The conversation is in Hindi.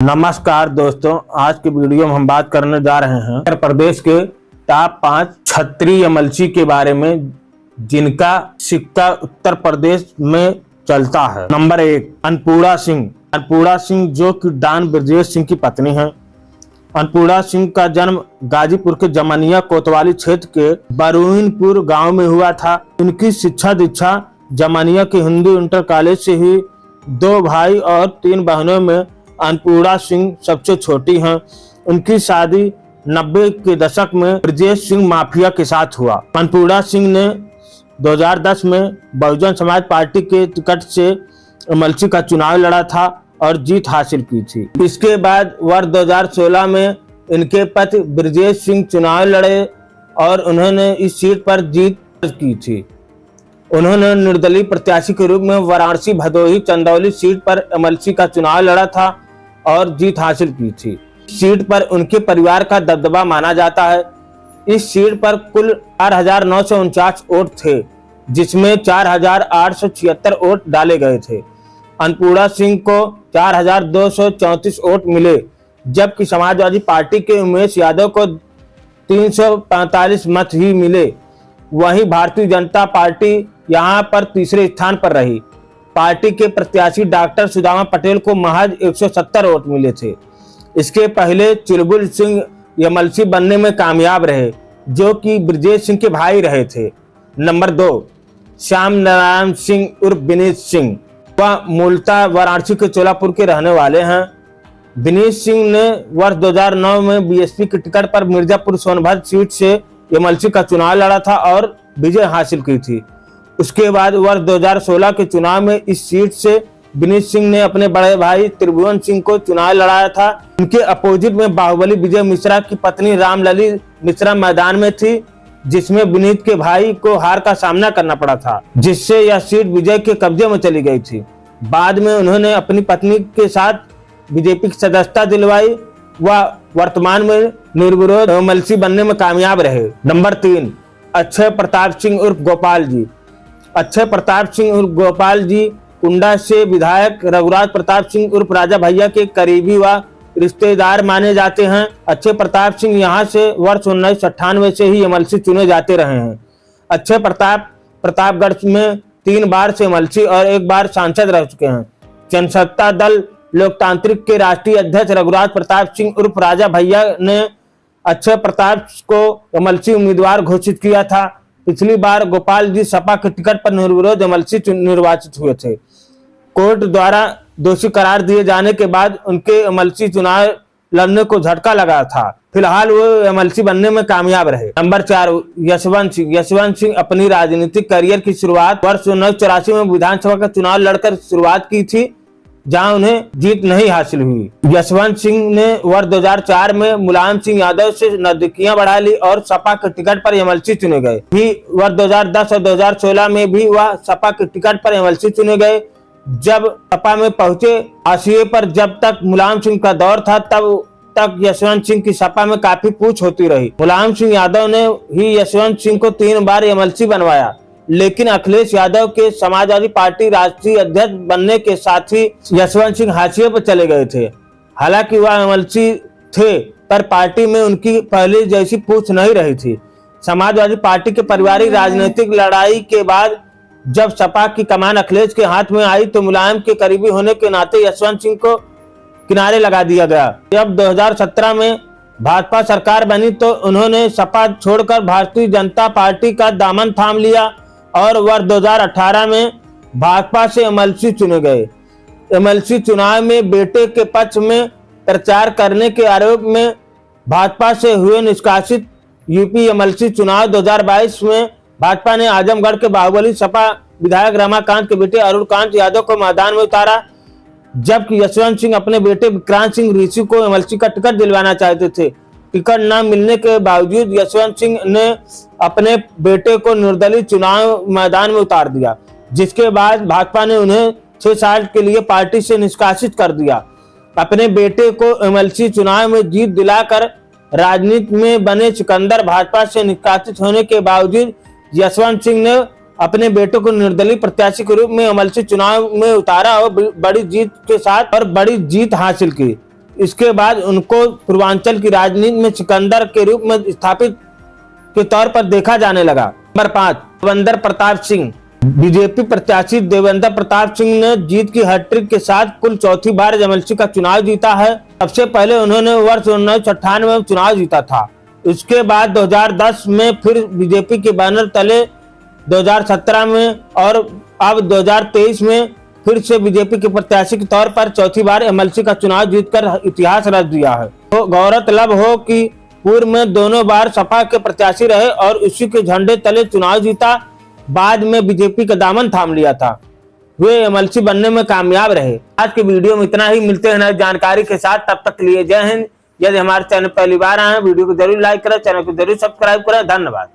नमस्कार दोस्तों, आज की वीडियो में हम बात करने जा रहे हैं उत्तर प्रदेश के टॉप 5 क्षत्रिय एमएलसी के बारे में जिनका सिक्का उत्तर प्रदेश में चलता है। नंबर 1 अन्नपूर्णा सिंह। अन्नपूर्णा सिंह जो कि डॉन ब्रजेश सिंह की पत्नी है। अन्नपूर्णा सिंह का जन्म गाजीपुर के जमनिया कोतवाली क्षेत्र के बरुइनपुर गांव में हुआ था। उनकी शिक्षा दीक्षा जमनिया के हिंदू इंटर कॉलेज से हुई। 2 भाई और 3 बहनों में अन्नपूर्णा सिंह सबसे छोटी हैं। उनकी शादी 90 के दशक में ब्रजेश सिंह माफिया के साथ हुआ। अन्नपूर्णा सिंह ने 2010 में बहुजन समाज पार्टी के टिकट से एमएलसी का चुनाव लड़ा था और जीत हासिल की थी। इसके बाद वर्ष 2016 में इनके पति ब्रजेश सिंह चुनाव लड़े और उन्होंने इस सीट पर जीत की थी। उन्होंने निर्दलीय प्रत्याशी के रूप में वाराणसी भदोही चंदौली सीट पर एमएलसी का चुनाव लड़ा था और जीत हासिल की थी। सीट पर उनके परिवार का दबदबा माना जाता है। इस सीट पर कुल 4,949 वोट थे, जिसमें 4,876 वोट डाले गए थे। अन्नपूर्णा सिंह को 4,234 वोट मिले, जबकि समाजवादी पार्टी के उमेश यादव को 345 मत ही मिले। वहीं भारतीय जनता पार्टी यहां पर तीसरे स्थान पर रही। पार्टी के प्रत्याशी डॉक्टर सुदामा पटेल को महज 170 वोट मिले थे। इसके पहले चुलबुल सिंह एमएलसी बनने में कामयाब रहे, जो कि ब्रजेश सिंह के भाई रहे थे। नंबर 2 श्याम नारायण सिंह उर्फ विनीत सिंह। वह मूलतः वाराणसी के चोलापुर के रहने वाले हैं। विनीत सिंह ने वर्ष 2009 में बीएसपी के टिकट पर मिर्जापुर सोनभद्र सीट से एमएलसी का चुनाव लड़ा था और विजय हासिल की थी। उसके बाद वर्ष 2016 के चुनाव में इस सीट से विनीत सिंह ने अपने बड़े भाई त्रिभुवन सिंह को चुनाव लड़ाया था। उनके अपोजिट में बाहुबली विजय मिश्रा की पत्नी रामलली मिश्रा मैदान में थी, जिसमें विनीत के भाई को हार का सामना करना पड़ा था, जिससे यह सीट विजय के कब्जे में चली गई थी। बाद में उन्होंने अपनी पत्नी के साथ बीजेपी की सदस्यता दिलवाई। वह वर्तमान में निर्विरोध एमएलसी बनने में कामयाब रहे। नंबर 3 अक्षय प्रताप सिंह उर्फ गोपाल जी। अक्षय प्रताप सिंह उर्फ गोपाल जी कुंडा से विधायक रघुराज प्रताप सिंह उर्फ राजा भैया के करीबी व रिश्तेदार माने जाते हैं। अक्षय प्रताप सिंह यहां से वर्ष 1998 से ही एमएलसी चुने जाते रहे हैं। अक्षय प्रतापगढ़ में 3 बार से एमएलसी और 1 बार सांसद रह चुके हैं। जनसत्ता दल लोकतांत्रिक के राष्ट्रीय अध्यक्ष रघुराज प्रताप सिंह उर्फ राजा भैया ने अक्षय प्रताप को एमएलसी उम्मीदवार घोषित किया था। पिछली बार गोपाल जी सपा के टिकट पर निर्विरोध एमएलसी निर्वाचित हुए थे। कोर्ट द्वारा दोषी करार दिए जाने के बाद उनके एमएलसी चुनाव लड़ने को झटका लगा था। फिलहाल वो एमएलसी बनने में कामयाब रहे। नंबर 4 यशवंत सिंह। यशवंत सिंह अपनी राजनीतिक करियर की शुरुआत वर्ष 1984 में विधानसभा का चुनाव लड़कर शुरुआत की थी, जहां उन्हें जीत नहीं हासिल हुई। यशवंत सिंह ने वर्ष 2004 में मुलायम सिंह यादव से नजदीकियां बढ़ा ली और सपा के टिकट पर एमएलसी चुने गए। भी वर्ष 2010 और 2016 में भी वह सपा के टिकट पर एमएलसी चुने गए। जब सपा में पहुंचे हाशिए पर, जब तक मुलायम सिंह का दौर था तब तक यशवंत सिंह की सपा में काफी पूछ होती रही। मुलायम सिंह यादव ने ही यशवंत सिंह को 3 बार एमएलसी बनवाया, लेकिन अखिलेश यादव के समाजवादी पार्टी राष्ट्रीय अध्यक्ष बनने के साथ ही यशवंत सिंह हाशिए पर चले गए थे। हालांकि वह एमएलसी थे, पर पार्टी में उनकी पहले जैसी पूछ नहीं रही थी। समाजवादी पार्टी के पारिवारिक राजनीतिक लड़ाई के बाद जब सपा की कमान अखिलेश के हाथ में आई तो मुलायम के करीबी होने के नाते यशवंत सिंह को किनारे लगा दिया गया। जब 2017 में भाजपा सरकार बनी तो उन्होंने सपा छोड़कर भारतीय जनता पार्टी का दामन थाम लिया और वर्ष 2018 में भाजपा से एमएलसी चुने गए। एमएलसी चुनाव में बेटे के पक्ष में प्रचार करने के आरोप में भाजपा से हुए निष्कासित यूपी एमएलसी चुनाव 2022 में भाजपा ने आजमगढ़ के बाहुबली सपा विधायक रमाकांत के बेटे अरुणकांत यादव को मैदान में उतारा, जबकि यशवंत सिंह अपने बेटे विक्रांत सिंह ऋषि को एमएलसी का टिकट दिलवाना चाहते थे। टिकट न मिलने के बावजूद यशवंत सिंह ने अपने बेटे को निर्दलीय चुनाव मैदान में उतार दिया, जिसके बाद भाजपा ने उन्हें 6 साल के लिए पार्टी से निष्कासित कर दिया। अपने बेटे को एमएलसी चुनाव में जीत दिलाकर राजनीति में बने सिकंदर भाजपा से निष्कासित होने के बावजूद यशवंत सिंह ने अपने बेटे को निर्दलीय प्रत्याशी के रूप में एमएलसी चुनाव में उतारा और बड़ी जीत के साथ बड़ी जीत हासिल की। इसके बाद उनको पूर्वांचल की राजनीति में सिकंदर के रूप में स्थापित के तौर पर देखा जाने लगा। नंबर 5, देवेंद्र प्रताप सिंह। बीजेपी प्रत्याशी देवेंद्र प्रताप सिंह ने जीत की हैट्रिक के साथ कुल चौथी बार एमएलसी का चुनाव जीता है। सबसे पहले उन्होंने वर्ष 1998 में चुनाव जीता था। इसके बाद 2010 में फिर बीजेपी के बैनर तले 2017 में और अब 2023 में फिर से बीजेपी के प्रत्याशी के तौर पर चौथी बार एमएलसी का चुनाव जीतकर इतिहास रच दिया है। तो गौरतलब हो कि पूर्व में दोनों बार सपा के प्रत्याशी रहे और उसी के झंडे तले चुनाव जीता, बाद में बीजेपी का दामन थाम लिया था। वे एमएलसी बनने में कामयाब रहे। आज के वीडियो में इतना ही, मिलते हैं नई जानकारी के साथ, तब तक के लिए जय हिंद। यदि हमारे चैनल पहली बार आए वीडियो को जरूर लाइक करें, चैनल को जरूर सब्सक्राइब करें। धन्यवाद।